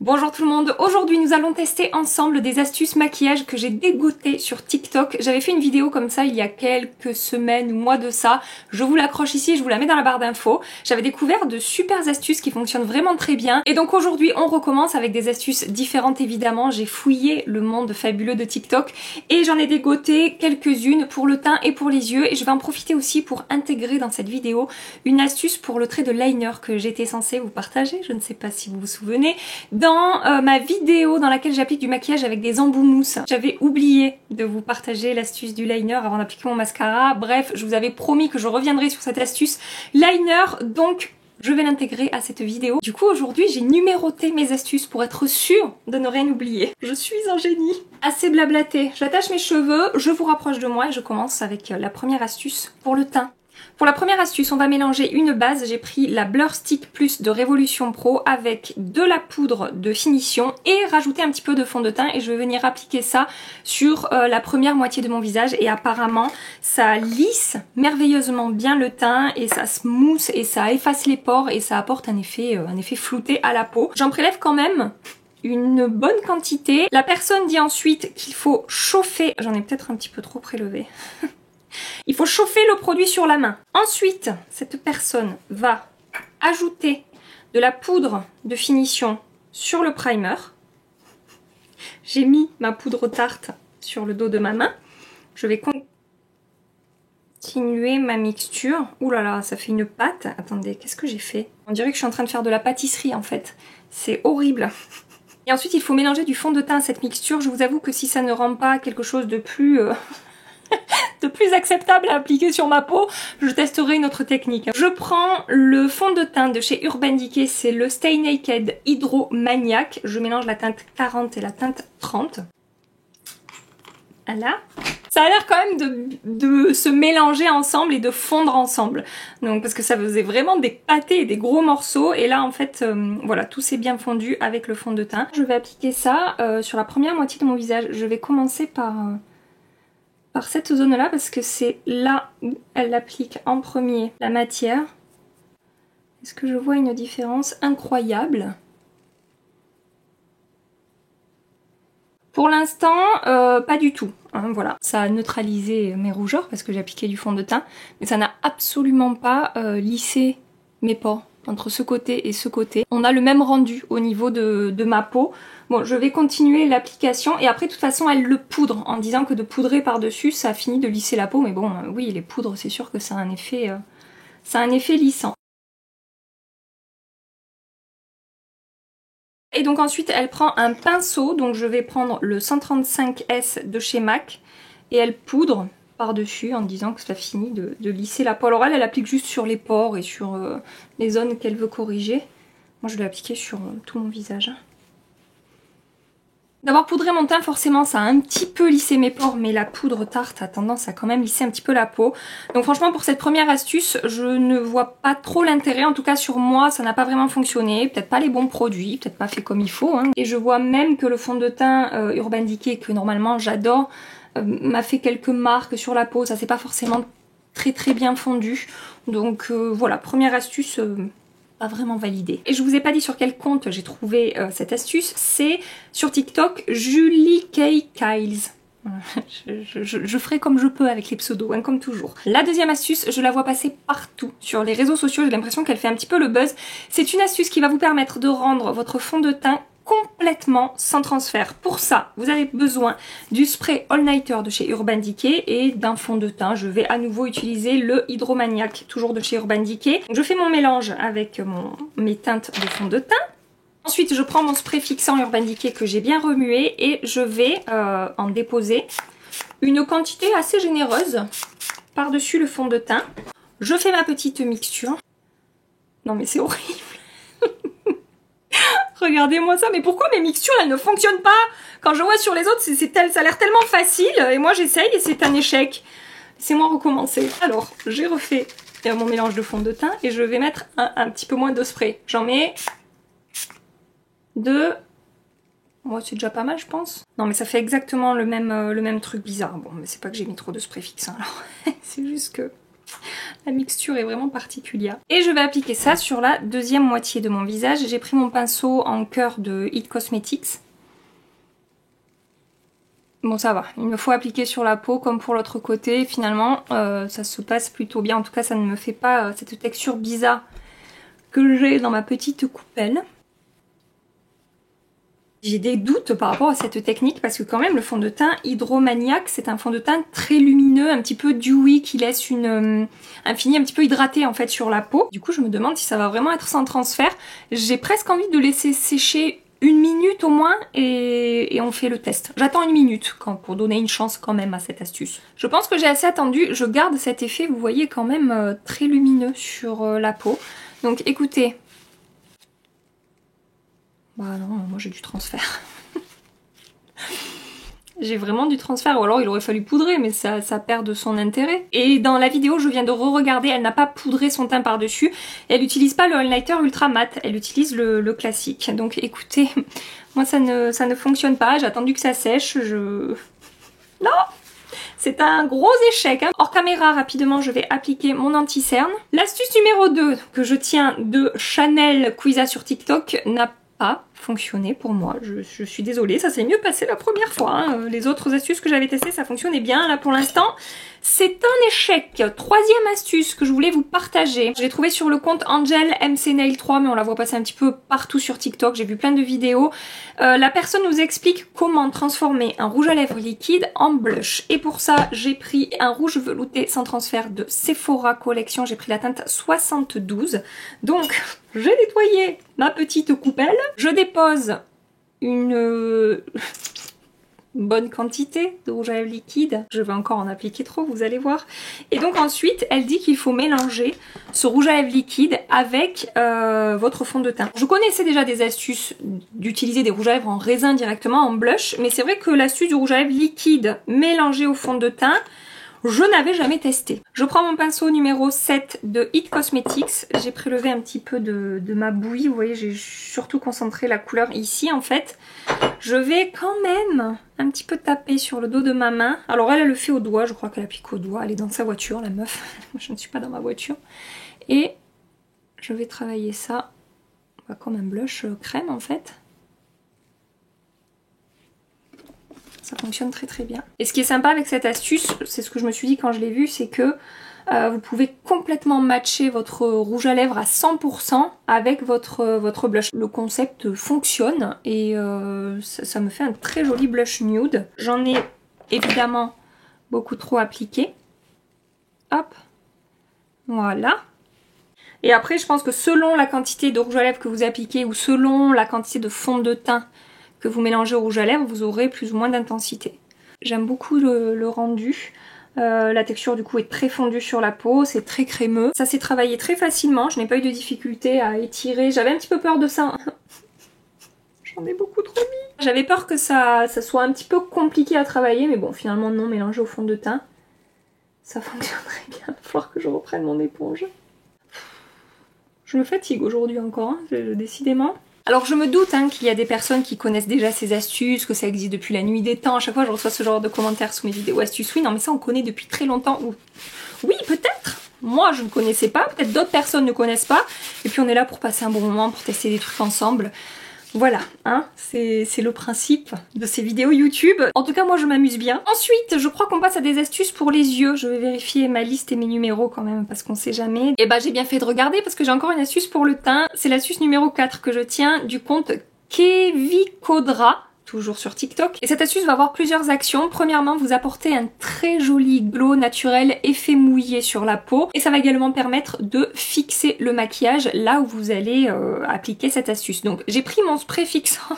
Bonjour tout le monde, aujourd'hui nous allons tester ensemble des astuces maquillage que j'ai dégotées sur TikTok. J'avais fait une vidéo comme ça il y a quelques semaines ou mois de ça, je vous l'accroche ici, je vous la mets dans la barre d'infos. J'avais découvert de super astuces qui fonctionnent vraiment très bien et donc aujourd'hui on recommence avec des astuces différentes évidemment. J'ai fouillé le monde fabuleux de TikTok et j'en ai dégoté quelques-unes pour le teint et pour les yeux et je vais en profiter aussi pour intégrer dans cette vidéo une astuce pour le trait de liner que j'étais censée vous partager, je ne sais pas si vous vous souvenez, dans ma vidéo dans laquelle j'applique du maquillage avec des embouts mousse. J'avais oublié de vous partager l'astuce du liner avant d'appliquer mon mascara. Bref, je vous avais promis que je reviendrai sur cette astuce liner, donc je vais l'intégrer à cette vidéo. Du coup, aujourd'hui, j'ai numéroté mes astuces pour être sûre de ne rien oublier. Je suis un génie. Assez blablaté, j'attache mes cheveux, je vous rapproche de moi et je commence avec la première astuce pour le teint. Pour la première astuce, on va mélanger une base. J'ai pris la Blur Stick Plus de Révolution Pro avec de la poudre de finition et rajouter un petit peu de fond de teint et je vais venir appliquer ça sur la première moitié de mon visage et apparemment ça lisse merveilleusement bien le teint et ça smooth et ça efface les pores et ça apporte un effet flouté à la peau. J'en prélève quand même une bonne quantité. La personne dit ensuite qu'il faut chauffer. J'en ai peut-être un petit peu trop prélevé. Il faut chauffer le produit sur la main. Ensuite, cette personne va ajouter de la poudre de finition sur le primer. J'ai mis ma poudre tarte sur le dos de ma main. Je vais continuer ma mixture. Ouh là là, ça fait une pâte. Attendez, qu'est-ce que j'ai fait? On dirait que je suis en train de faire de la pâtisserie en fait. C'est horrible. Et ensuite, il faut mélanger du fond de teint à cette mixture. Je vous avoue que si ça ne rend pas quelque chose de plus... acceptable à appliquer sur ma peau, je testerai une autre technique. Je prends le fond de teint de chez Urban Decay, c'est le Stay Naked Hydromaniac. Je mélange la teinte 40 et la teinte 30. Voilà. Ça a l'air quand même de se mélanger ensemble et de fondre ensemble. Donc parce que ça faisait vraiment des pâtés et des gros morceaux. Et là en fait, voilà, tout s'est bien fondu avec le fond de teint. Je vais appliquer ça sur la première moitié de mon visage. Je vais commencer par cette zone-là parce que c'est là où elle applique en premier la matière. Est-ce que je vois une différence incroyable? Pour l'instant, pas du tout. Hein, voilà, ça a neutralisé mes rougeurs parce que j'ai appliqué du fond de teint, mais ça n'a absolument pas lissé mes pores. Entre ce côté et ce côté, on a le même rendu au niveau de ma peau. Bon, je vais continuer l'application et après de toute façon elle le poudre en disant que de poudrer par dessus ça finit de lisser la peau, mais bon oui les poudres c'est sûr que ça a un effet lissant. Et donc ensuite elle prend un pinceau, donc je vais prendre le 135S de chez MAC et elle poudre par-dessus en disant que ça finit de lisser la peau. Alors elle applique juste sur les pores et sur les zones qu'elle veut corriger. Moi je vais l'appliquer sur tout mon visage. D'avoir poudré mon teint, forcément, ça a un petit peu lissé mes pores, mais la poudre tarte a tendance à quand même lisser un petit peu la peau. Donc franchement, pour cette première astuce, je ne vois pas trop l'intérêt. En tout cas, sur moi, ça n'a pas vraiment fonctionné. Peut-être pas les bons produits, peut-être pas fait comme il faut. Hein. Et je vois même que le fond de teint Urban Decay, que normalement j'adore, m'a fait quelques marques sur la peau. Ça s'est pas forcément très bien fondu. Donc voilà, première astuce... pas vraiment validé. Et je vous ai pas dit sur quel compte j'ai trouvé cette astuce, c'est sur TikTok Julie K. Kyles. Je ferai comme je peux avec les pseudos, hein, comme toujours. La deuxième astuce, je la vois passer partout sur les réseaux sociaux, j'ai l'impression qu'elle fait un petit peu le buzz. C'est une astuce qui va vous permettre de rendre votre fond de teint complètement sans transfert. Pour ça, vous avez besoin du spray All Nighter de chez Urban Decay et d'un fond de teint. Je vais à nouveau utiliser le Hydromaniac, toujours de chez Urban Decay. Je fais mon mélange avec mes teintes de fond de teint. Ensuite, je prends mon spray fixant Urban Decay que j'ai bien remué et je vais en déposer une quantité assez généreuse par-dessus le fond de teint. Je fais ma petite mixture. Non mais c'est horrible. Regardez-moi ça, mais pourquoi mes mixtures elles ne fonctionnent pas? Quand je vois sur les autres, ça a l'air tellement facile et moi j'essaye et c'est un échec. Laissez-moi recommencer. Alors, j'ai refait mon mélange de fond de teint et je vais mettre un petit peu moins de spray. J'en mets 2. Moi c'est déjà pas mal je pense. Non mais ça fait exactement le même truc bizarre. Bon mais c'est pas que j'ai mis trop de spray fixant alors. C'est juste que La mixture est vraiment particulière. Et je vais appliquer ça sur la deuxième moitié de mon visage. J'ai pris mon pinceau en cœur de It Cosmetics. Bon, ça va, il me faut appliquer sur la peau comme pour l'autre côté. Finalement, ça se passe plutôt bien. En tout cas, ça ne me fait pas cette texture bizarre que j'ai dans ma petite coupelle. J'ai des doutes par rapport à cette technique parce que quand même le fond de teint Hydromaniac, c'est un fond de teint très lumineux, un petit peu dewy qui laisse un fini un petit peu hydraté en fait sur la peau. Du coup, je me demande si ça va vraiment être sans transfert. J'ai presque envie de laisser sécher 1 minute au moins et on fait le test. J'attends 1 minute pour donner une chance quand même à cette astuce. Je pense que j'ai assez attendu. Je garde cet effet, vous voyez, quand même très lumineux sur la peau. Donc écoutez. Bah non, moi j'ai du transfert. J'ai vraiment du transfert, ou alors il aurait fallu poudrer, mais ça perd de son intérêt. Et dans la vidéo, je viens de re-regarder, elle n'a pas poudré son teint par-dessus. Elle n'utilise pas le highlighter ultra mat, elle utilise le classique. Donc écoutez, moi ça ne fonctionne pas, j'ai attendu que ça sèche, Non! C'est un gros échec. Hein. Hors caméra, rapidement, je vais appliquer mon anti-cerne. L'astuce numéro 2 que je tiens de Chanel Quiza sur TikTok n'a pas fonctionné pour moi. Je suis désolée, ça s'est mieux passé la première fois. Hein. Les autres astuces que j'avais testées, ça fonctionnait bien. Là, pour l'instant, c'est un échec. Troisième astuce que je voulais vous partager. Je l'ai trouvée sur le compte Angel MC Nail 3, mais on la voit passer un petit peu partout sur TikTok. J'ai vu plein de vidéos. La personne nous explique comment transformer un rouge à lèvres liquide en blush. Et pour ça, j'ai pris un rouge velouté sans transfert de Sephora Collection. J'ai pris la teinte 72. Donc, j'ai nettoyé ma petite coupelle. Je dépose une bonne quantité de rouge à lèvres liquide. Je vais encore en appliquer trop, vous allez voir. Et donc ensuite, elle dit qu'il faut mélanger ce rouge à lèvres liquide avec votre fond de teint. Je connaissais déjà des astuces d'utiliser des rouges à lèvres en raisin directement, en blush, mais c'est vrai que l'astuce du rouge à lèvres liquide mélangé au fond de teint, je n'avais jamais testé. Je prends mon pinceau numéro 7 de It Cosmetics. J'ai prélevé un petit peu de ma bouillie. Vous voyez, j'ai surtout concentré la couleur ici en fait. Je vais quand même un petit peu taper sur le dos de ma main. Alors elle le fait au doigt. Je crois qu'elle applique au doigt. Elle est dans sa voiture, la meuf. Moi, je ne suis pas dans ma voiture. Et je vais travailler ça comme un blush crème en fait. Ça fonctionne très très bien. Et ce qui est sympa avec cette astuce, c'est ce que je me suis dit quand je l'ai vu, c'est que vous pouvez complètement matcher votre rouge à lèvres à 100% avec votre blush. Le concept fonctionne et ça me fait un très joli blush nude. J'en ai évidemment beaucoup trop appliqué. Hop, voilà. Et après, je pense que selon la quantité de rouge à lèvres que vous appliquez ou selon la quantité de fond de teint que vous mélangez au rouge à lèvres, vous aurez plus ou moins d'intensité. J'aime beaucoup le rendu. La texture du coup est très fondue sur la peau, c'est très crémeux. Ça s'est travaillé très facilement, je n'ai pas eu de difficulté à étirer. J'avais un petit peu peur de ça. J'en ai beaucoup trop mis. J'avais peur que ça soit un petit peu compliqué à travailler, mais bon finalement non, mélangé au fond de teint, ça fonctionne très bien. Il va falloir que je reprenne mon éponge. Je me fatigue aujourd'hui encore, hein, décidément. Alors je me doute qu'il y a des personnes qui connaissent déjà ces astuces, que ça existe depuis la nuit des temps. À chaque fois je reçois ce genre de commentaires sous mes vidéos astuces. Oui, non mais ça on connaît depuis très longtemps. Oui, peut-être. Moi je ne connaissais pas, peut-être d'autres personnes ne connaissent pas. Et puis on est là pour passer un bon moment, pour tester des trucs ensemble. Voilà, hein, c'est le principe de ces vidéos YouTube. En tout cas, moi, je m'amuse bien. Ensuite, je crois qu'on passe à des astuces pour les yeux. Je vais vérifier ma liste et mes numéros quand même, parce qu'on sait jamais. Et bah, j'ai bien fait de regarder, parce que j'ai encore une astuce pour le teint. C'est l'astuce numéro 4 que je tiens du compte Kevikodra, toujours sur TikTok. Et cette astuce va avoir plusieurs actions. Premièrement, vous apportez un très joli glow naturel effet mouillé sur la peau. Et ça va également permettre de fixer le maquillage là où vous allez appliquer cette astuce. Donc j'ai pris mon spray fixant.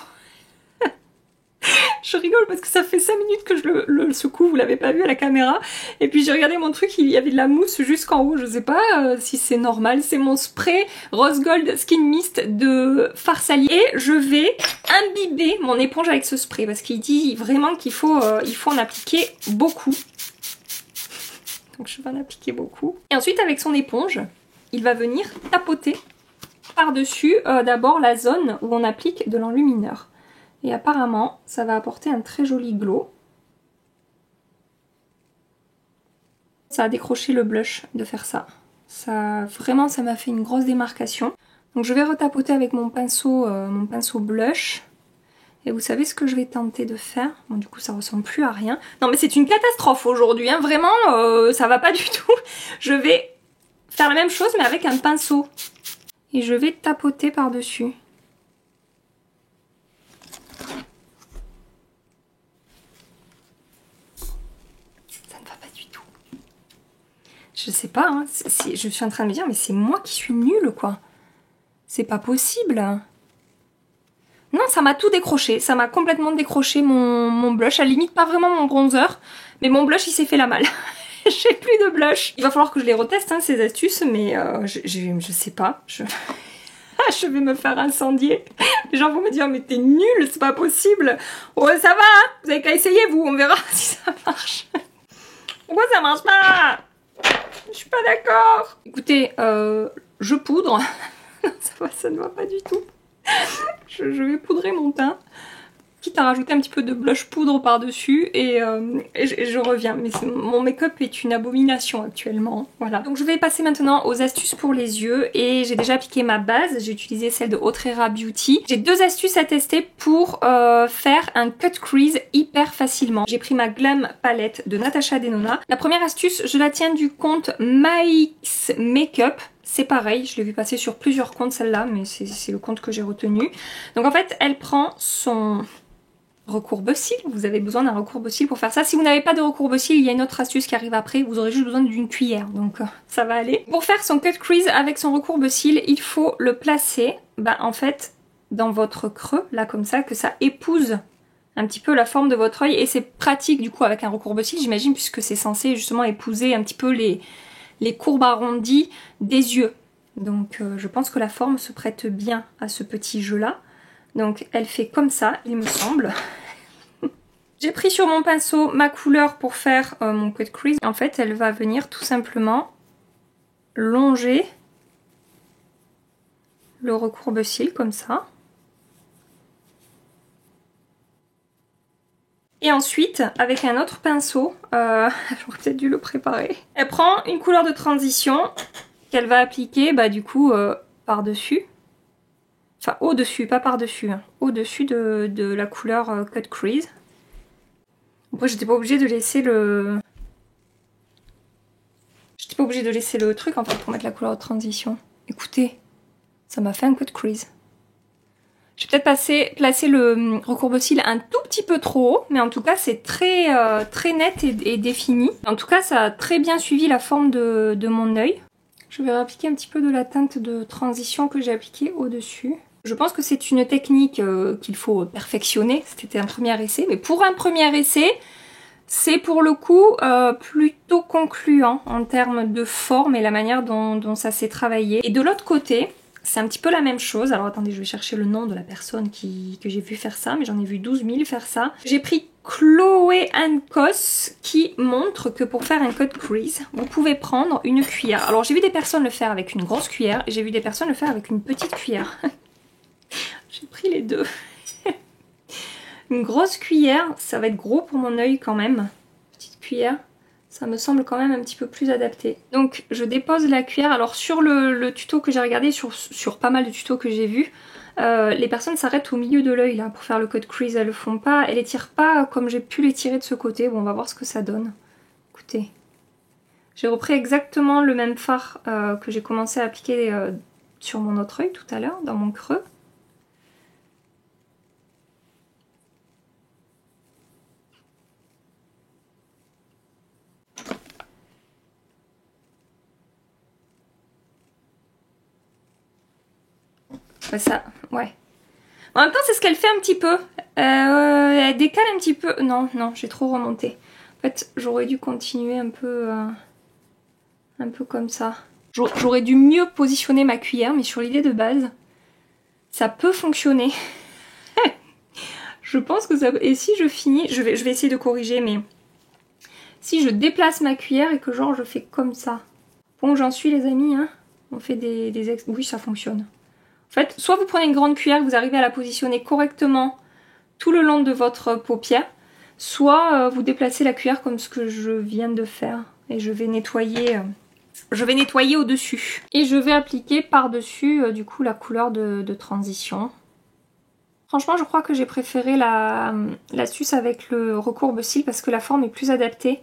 Je rigole parce que ça fait 5 minutes que je le secoue, vous l'avez pas vu à la caméra. Et puis j'ai regardé mon truc, il y avait de la mousse jusqu'en haut, je sais pas si c'est normal. C'est mon spray Rose Gold Skin Mist de Farsali. Et je vais imbiber mon éponge avec ce spray parce qu'il dit vraiment qu'il faut en appliquer beaucoup. Donc je vais en appliquer beaucoup. Et ensuite avec son éponge, il va venir tapoter par-dessus d'abord la zone où on applique de l'enlumineur. Et apparemment, ça va apporter un très joli glow. Ça a décroché le blush de faire ça. Vraiment, ça m'a fait une grosse démarcation. Donc je vais retapoter avec mon pinceau blush. Et vous savez ce que je vais tenter de faire? Bon, du coup, ça ressemble plus à rien. Non, mais c'est une catastrophe aujourd'hui, hein. Vraiment, ça va pas du tout. Je vais faire la même chose, mais avec un pinceau. Et je vais tapoter par-dessus. Ça ne va pas du tout. Je sais pas, hein. Je suis en train de me dire, mais c'est moi qui suis nulle, quoi. C'est pas possible. Non, ça m'a tout décroché. Ça m'a complètement décroché mon blush. À la limite, pas vraiment mon bronzer. Mais mon blush, il s'est fait la malle. J'ai plus de blush. Il va falloir que je les reteste, hein, ces astuces. Mais je sais pas. Je vais me faire incendier. Les gens vont me dire, mais t'es nulle, c'est pas possible. Ouais, ça va, hein. Vous avez qu'à essayer, vous. On verra si ça marche. Pourquoi ça marche pas? Je suis pas d'accord. Écoutez, je poudre. Ça ne va pas du tout. Je vais poudrer mon teint, quitte à rajouter un petit peu de blush poudre par-dessus et je reviens. Mais mon make-up est une abomination actuellement. Voilà. Donc je vais passer maintenant aux astuces pour les yeux et j'ai déjà appliqué ma base. J'ai utilisé celle de Otrera Beauty. J'ai deux astuces à tester pour faire un cut crease hyper facilement. J'ai pris ma Glam palette de Natasha Denona. La première astuce, je la tiens du compte Max Makeup. C'est pareil, je l'ai vu passer sur plusieurs comptes celle-là, mais c'est le compte que j'ai retenu. Donc en fait, elle prend son recourbe-cils. Vous avez besoin d'un recourbe-cils pour faire ça. Si vous n'avez pas de recourbe-cils, il y a une autre astuce qui arrive après. Vous aurez juste besoin d'une cuillère, donc ça va aller. Pour faire son cut crease avec son recourbe-cils, il faut le placer, en fait, dans votre creux, là comme ça, que ça épouse un petit peu la forme de votre œil. Et c'est pratique du coup avec un recourbe-cils, j'imagine, puisque c'est censé justement épouser un petit peu les courbes arrondies des yeux. Donc je pense que la forme se prête bien à ce petit jeu là. Donc elle fait comme ça, il me semble. J'ai pris sur mon pinceau ma couleur pour faire mon cut crease. En fait, elle va venir tout simplement longer le recourbe-cils comme ça. Et ensuite, avec un autre pinceau, j'aurais peut-être dû le préparer. Elle prend une couleur de transition qu'elle va appliquer du coup par-dessus. Enfin au-dessus, pas par-dessus. Hein. Au-dessus de la couleur cut crease. Après j'étais pas obligée de laisser le... J'étais pas obligée de laisser le truc en fait pour mettre la couleur de transition. Écoutez, ça m'a fait un cut crease. Je vais peut-être placer le recourbe-cils un tout petit peu trop haut, mais en tout cas c'est très net et défini. En tout cas ça a très bien suivi la forme de mon œil. Je vais appliquer un petit peu de la teinte de transition que j'ai appliquée au-dessus. Je pense que c'est une technique qu'il faut perfectionner, c'était un premier essai, mais pour un premier essai, c'est pour le coup plutôt concluant en termes de forme et la manière dont ça s'est travaillé. Et de l'autre côté, c'est un petit peu la même chose. Alors attendez, je vais chercher le nom de la personne que j'ai vu faire ça, mais j'en ai vu 12 000 faire ça. J'ai pris Chloé Ancos qui montre que pour faire un cut crease, vous pouvez prendre une cuillère. Alors j'ai vu des personnes le faire avec une grosse cuillère et j'ai vu des personnes le faire avec une petite cuillère. J'ai pris les deux. Une grosse cuillère, ça va être gros pour mon œil quand même. Petite cuillère. Ça me semble quand même un petit peu plus adapté. Donc je dépose la cuillère. Alors sur le tuto que j'ai regardé, sur pas mal de tutos que j'ai vus, les personnes s'arrêtent au milieu de l'œil là pour faire le cut crease. Elles le font pas, elles les tirent pas comme j'ai pu les tirer de ce côté. Bon, on va voir ce que ça donne. Écoutez, j'ai repris exactement le même fard que j'ai commencé à appliquer sur mon autre œil tout à l'heure, dans mon creux. Ça, ouais. En même temps, c'est ce qu'elle fait un petit peu. Elle décale un petit peu. Non, j'ai trop remonté. En fait, j'aurais dû continuer un peu comme ça. J'aurais dû mieux positionner ma cuillère, mais sur l'idée de base, ça peut fonctionner. Je pense que ça... Et si je finis... Je vais essayer de corriger, mais... Si je déplace ma cuillère et que genre je fais comme ça. Bon, j'en suis les amis, hein. On fait des... Oui, ça fonctionne. En fait, soit vous prenez une grande cuillère, vous arrivez à la positionner correctement tout le long de votre paupière, soit vous déplacez la cuillère comme ce que je viens de faire. et je vais nettoyer au-dessus. Et je vais appliquer par-dessus du coup la couleur de transition. Franchement, je crois que j'ai préféré l'astuce avec le recourbe-cils parce que la forme est plus adaptée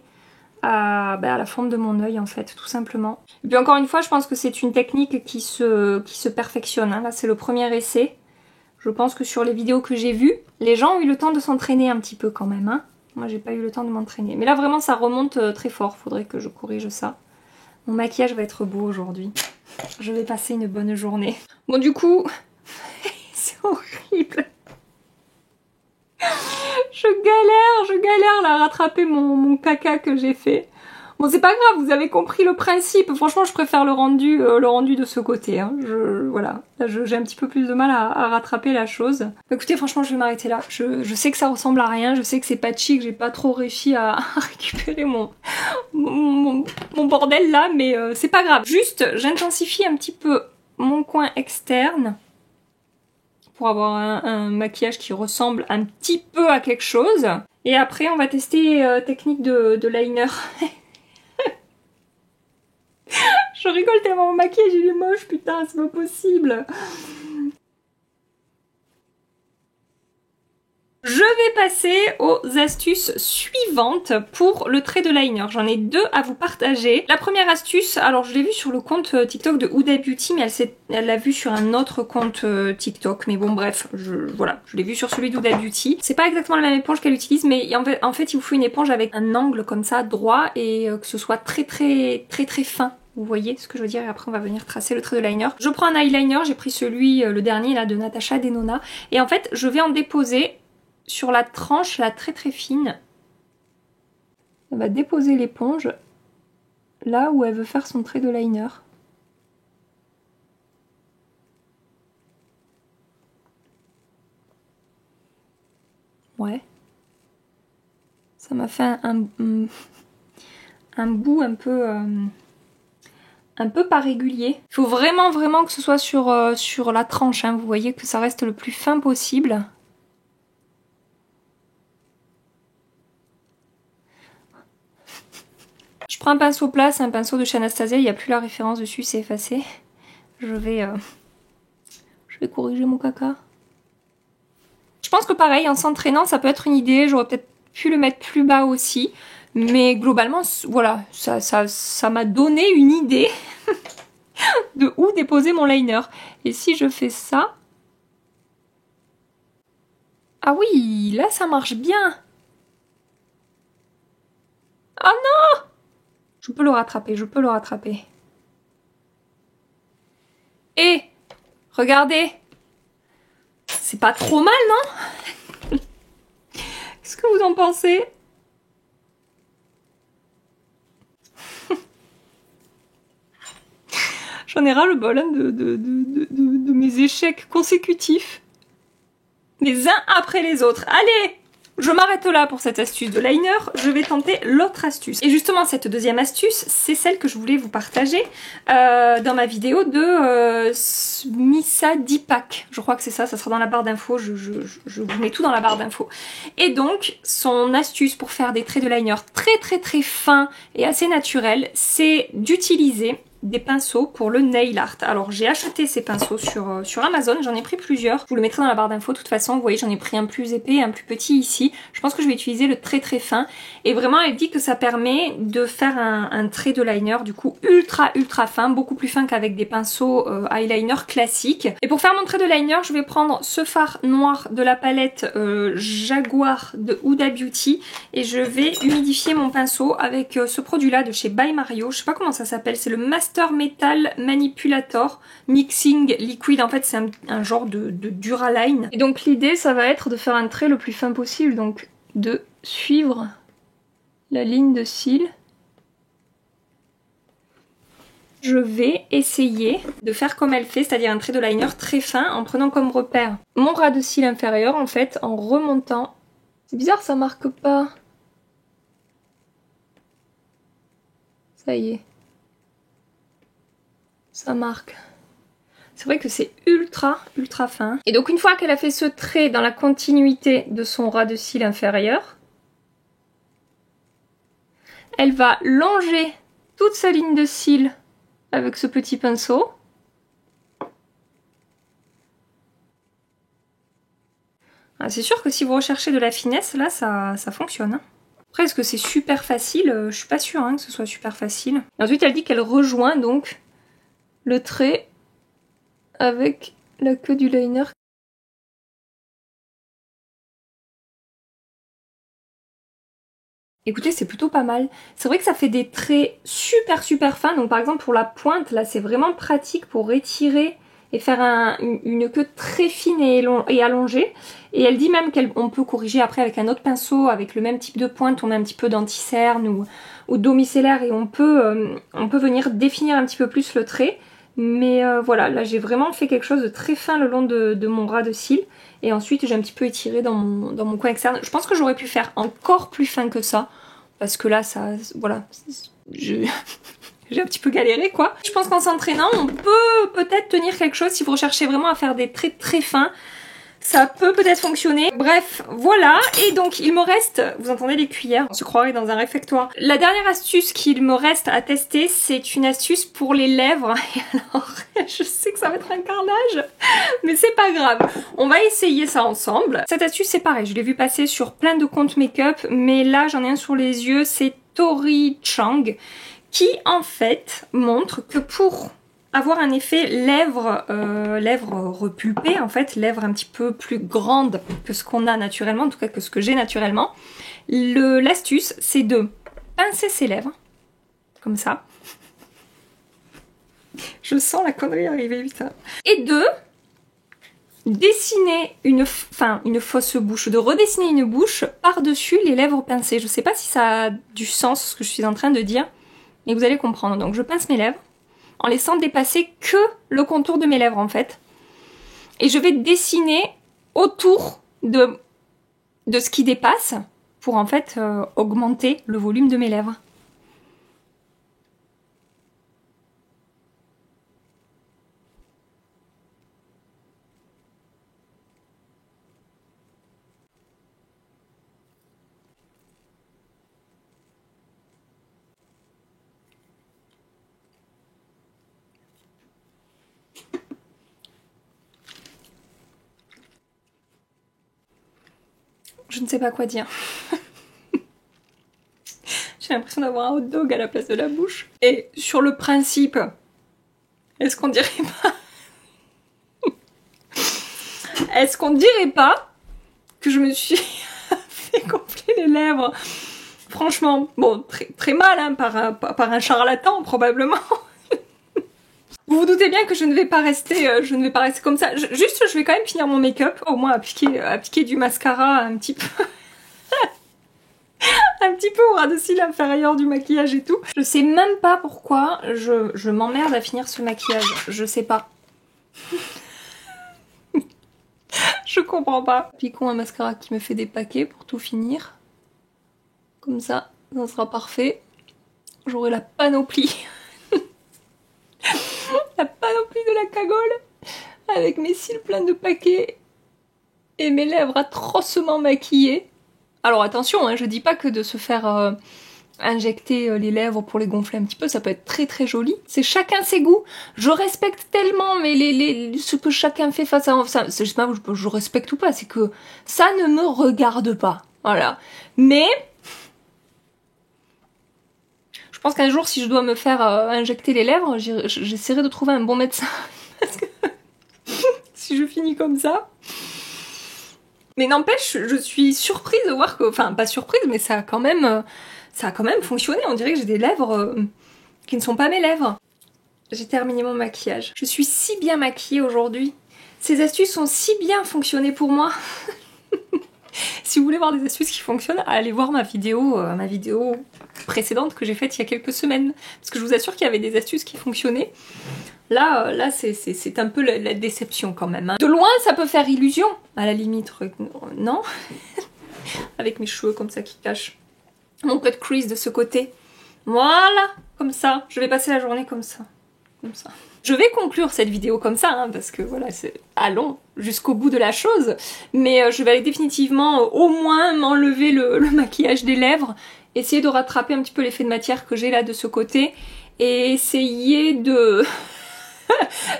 à la forme de mon œil en fait, tout simplement. Et puis encore une fois, je pense que c'est une technique qui se perfectionne. Hein. Là, c'est le premier essai. Je pense que sur les vidéos que j'ai vues, les gens ont eu le temps de s'entraîner un petit peu quand même. Hein. Moi, j'ai pas eu le temps de m'entraîner. Mais là, vraiment, ça remonte très fort. Faudrait que je corrige ça. Mon maquillage va être beau aujourd'hui. Je vais passer une bonne journée. Bon, du coup, c'est horrible. Je galère là à rattraper mon caca que j'ai fait. Bon, c'est pas grave, vous avez compris le principe. Franchement, je préfère le rendu de ce côté. Hein. Voilà, là j'ai un petit peu plus de mal à rattraper la chose. Écoutez, franchement, je vais m'arrêter là. Je sais que ça ressemble à rien, je sais que c'est patchy, que j'ai pas trop réussi à récupérer mon bordel là, mais c'est pas grave. Juste, j'intensifie un petit peu mon coin externe pour avoir un maquillage qui ressemble un petit peu à quelque chose. Et après, on va tester technique de liner. Je rigole tellement mon maquillage il est moche, putain, c'est pas possible. Je vais passer aux astuces suivantes pour le trait de liner. J'en ai deux à vous partager. La première astuce, alors je l'ai vue sur le compte TikTok de Huda Beauty, mais elle l'a vue sur un autre compte TikTok. Mais bon bref, voilà, je l'ai vue sur celui d'Huda Beauty. C'est pas exactement la même éponge qu'elle utilise, mais en fait il vous faut une éponge avec un angle comme ça, droit, et que ce soit très fin. Vous voyez ce que je veux dire, et après on va venir tracer le trait de liner. Je prends un eyeliner, j'ai pris celui, le dernier là de Natasha Denona, et en fait je vais en déposer sur la tranche là très fine. Elle va déposer l'éponge là où elle veut faire son trait de liner. Ouais. Ça m'a fait un bout un peu pas régulier. Il faut vraiment que ce soit sur la tranche, hein. Vous voyez que ça reste le plus fin possible. Je prends un pinceau plat, c'est un pinceau de chez Anastasia, il n'y a plus la référence dessus, c'est effacé. Je vais corriger mon caca. Je pense que pareil, en s'entraînant, ça peut être une idée. J'aurais peut-être pu le mettre plus bas aussi. Mais globalement, voilà, ça m'a donné une idée de où déposer mon liner. Et si je fais ça... Ah oui, là ça marche bien. Ah non! Je peux le rattraper, je peux le rattraper. Et regardez, c'est pas trop mal, non? Qu'est-ce que vous en pensez? J'en ai ras le bol hein, de mes échecs consécutifs. Les uns après les autres. Allez! Je m'arrête là pour cette astuce de liner, je vais tenter l'autre astuce. Et justement cette deuxième astuce, c'est celle que je voulais vous partager dans ma vidéo de Missa Deepak. Je crois que c'est ça, ça sera dans la barre d'infos, je vous mets tout dans la barre d'infos. Et donc, son astuce pour faire des traits de liner très fins et assez naturels, c'est d'utiliser des pinceaux pour le nail art. Alors j'ai acheté ces pinceaux sur Amazon, j'en ai pris plusieurs, je vous le mettrai dans la barre d'infos de toute façon, vous voyez j'en ai pris un plus épais et un plus petit ici. Je pense que je vais utiliser le très fin et vraiment elle dit que ça permet de faire un trait de liner du coup ultra fin, beaucoup plus fin qu'avec des pinceaux eyeliner classiques. Et pour faire mon trait de liner, je vais prendre ce fard noir de la palette Jaguar de Huda Beauty et je vais humidifier mon pinceau avec ce produit là de chez By Mario, je sais pas comment ça s'appelle, c'est le Master Metal Manipulator Mixing Liquid. En fait c'est un genre de Duraline. Et donc l'idée ça va être de faire un trait le plus fin possible, donc de suivre la ligne de cils. Je vais essayer de faire comme elle fait, c'est-à-dire un trait de liner très fin en prenant comme repère mon ras de cils inférieur en fait, en remontant. C'est bizarre, ça marque pas. Ça y est. Ça marque. C'est vrai que c'est ultra fin. Et donc une fois qu'elle a fait ce trait dans la continuité de son ras de cils inférieur, Elle va longer toute sa ligne de cils avec ce petit pinceau. Ah, c'est sûr que si vous recherchez de la finesse, là, ça fonctionne. Hein. Après, est-ce que c'est super facile? Je suis pas sûre hein, que ce soit super facile. Et ensuite, elle dit qu'elle rejoint donc le trait avec la queue du liner. Écoutez, c'est plutôt pas mal. C'est vrai que ça fait des traits super fins. Donc par exemple pour la pointe, là c'est vraiment pratique pour étirer et faire une queue très fine et allongée. Et elle dit même qu'on peut corriger après avec un autre pinceau, avec le même type de pointe. On met un petit peu d'anti-cerne ou d'eau micellaire et on peut venir définir un petit peu plus le trait. Mais voilà, là j'ai vraiment fait quelque chose de très fin le long de mon ras de cils. Et ensuite j'ai un petit peu étiré dans mon coin externe. Je pense que j'aurais pu faire encore plus fin que ça. Parce que là, ça, voilà, j'ai un petit peu galéré quoi. Je pense qu'en s'entraînant, on peut peut-être tenir quelque chose si vous recherchez vraiment à faire des traits très fins. Ça peut peut-être fonctionner. Bref, voilà. Et donc, il me reste... Vous entendez les cuillères? On se croirait dans un réfectoire. La dernière astuce qu'il me reste à tester, c'est une astuce pour les lèvres. Et alors, je sais que ça va être un carnage, mais c'est pas grave. On va essayer ça ensemble. Cette astuce, c'est pareil. Je l'ai vu passer sur plein de comptes make-up, mais là, j'en ai un sur les yeux. C'est Tori Chang, qui, en fait, montre que pour... avoir un effet lèvres repulpées, en fait, lèvres un petit peu plus grandes que ce qu'on a naturellement, en tout cas que ce que j'ai naturellement. L'astuce, c'est de pincer ses lèvres, comme ça. Je sens la connerie arriver, putain. Et de dessiner une fausse bouche, de redessiner une bouche par-dessus les lèvres pincées. Je sais pas si ça a du sens ce que je suis en train de dire, mais vous allez comprendre. Donc je pince mes lèvres, en laissant dépasser que le contour de mes lèvres en fait. Et je vais dessiner autour de ce qui dépasse pour en fait augmenter le volume de mes lèvres. Je ne sais pas quoi dire. J'ai l'impression d'avoir un hot dog à la place de la bouche. Et sur le principe, est-ce qu'on dirait pas est-ce qu'on dirait pas que je me suis fait gonfler les lèvres? Franchement, bon, très mal, hein, par un charlatan probablement. Vous vous doutez bien que je ne vais pas rester comme ça. Juste, je vais quand même finir mon make-up, au moins appliquer du mascara un petit peu. Un petit peu au ras de cils inférieur du maquillage et tout. Je sais même pas pourquoi je m'emmerde à finir ce maquillage. Je sais pas. Je comprends pas. Appliquons un mascara qui me fait des paquets pour tout finir. Comme ça sera parfait. J'aurai la panoplie. La panoplie de la cagole. Avec mes cils pleins de paquets. Et mes lèvres atrocement maquillées. Alors attention, hein, je dis pas que de se faire injecter les lèvres pour les gonfler un petit peu, ça peut être très joli. C'est chacun ses goûts. Je respecte tellement mais ce que chacun fait face à ça. Je sais pas, je respecte ou pas, c'est que ça ne me regarde pas. Voilà. Mais je pense qu'un jour, si je dois me faire injecter les lèvres, j'essaierai de trouver un bon médecin. Parce que si je finis comme ça... Mais n'empêche, je suis surprise de voir que... Enfin, pas surprise, mais ça a quand même fonctionné. On dirait que j'ai des lèvres qui ne sont pas mes lèvres. J'ai terminé mon maquillage. Je suis si bien maquillée aujourd'hui. Ces astuces ont si bien fonctionné pour moi. Si vous voulez voir des astuces qui fonctionnent, allez voir ma vidéo précédente que j'ai faite il y a quelques semaines. Parce que je vous assure qu'il y avait des astuces qui fonctionnaient. Là c'est un peu la déception quand même. Hein. De loin, ça peut faire illusion, à la limite, non? Avec mes cheveux comme ça qui cachent mon cut crease de ce côté. Voilà, comme ça. Je vais passer la journée comme ça. Comme ça. Je vais conclure cette vidéo comme ça, hein, parce que voilà, allons jusqu'au bout de la chose. Mais je vais aller définitivement au moins m'enlever le maquillage des lèvres essayer de rattraper un petit peu l'effet de matière que j'ai là de ce côté et essayer de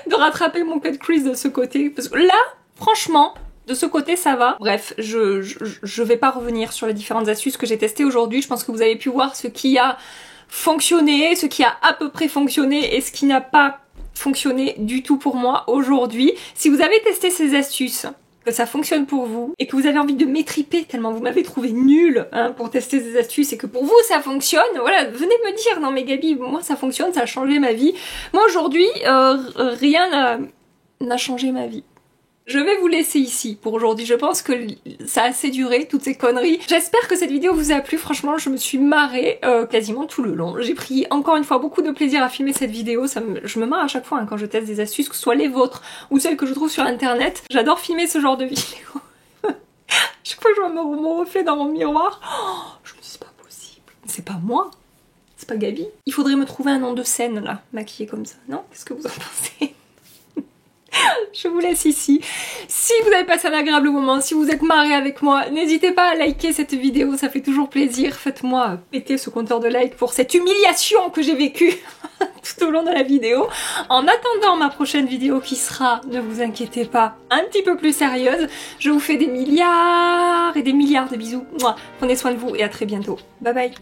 de rattraper mon cut crease de ce côté parce que là franchement de ce côté ça va. Bref, je vais pas revenir sur les différentes astuces que j'ai testées aujourd'hui. Je pense que vous avez pu voir ce qui a fonctionné, ce qui a à peu près fonctionné et ce qui n'a pas fonctionné du tout pour moi aujourd'hui. Si vous avez testé ces astuces, que ça fonctionne pour vous et que vous avez envie de m'étriper tellement vous m'avez trouvé nulle hein, pour tester ces astuces et que pour vous ça fonctionne, voilà, venez me dire non mais Gabi, moi ça fonctionne, ça a changé ma vie. Moi aujourd'hui, rien n'a changé ma vie. Je vais vous laisser ici pour aujourd'hui, je pense que ça a assez duré, toutes ces conneries. J'espère que cette vidéo vous a plu, franchement je me suis marrée quasiment tout le long. J'ai pris encore une fois beaucoup de plaisir à filmer cette vidéo, je me marre à chaque fois hein, quand je teste des astuces, que ce soit les vôtres ou celles que je trouve sur internet. J'adore filmer ce genre de vidéos. Chaque fois que je vois mon reflet dans mon miroir, je me dis c'est pas possible, c'est pas moi, c'est pas Gabi. Il faudrait me trouver un nom de scène là, maquillée comme ça, non? Qu'est-ce que vous en pensez? Je vous laisse ici. Si vous avez passé un agréable moment, si vous êtes marré avec moi, n'hésitez pas à liker cette vidéo, ça fait toujours plaisir. Faites-moi péter ce compteur de likes pour cette humiliation que j'ai vécue tout au long de la vidéo. En attendant ma prochaine vidéo qui sera, ne vous inquiétez pas, un petit peu plus sérieuse, je vous fais des milliards et des milliards de bisous. Prenez soin de vous et à très bientôt. Bye bye.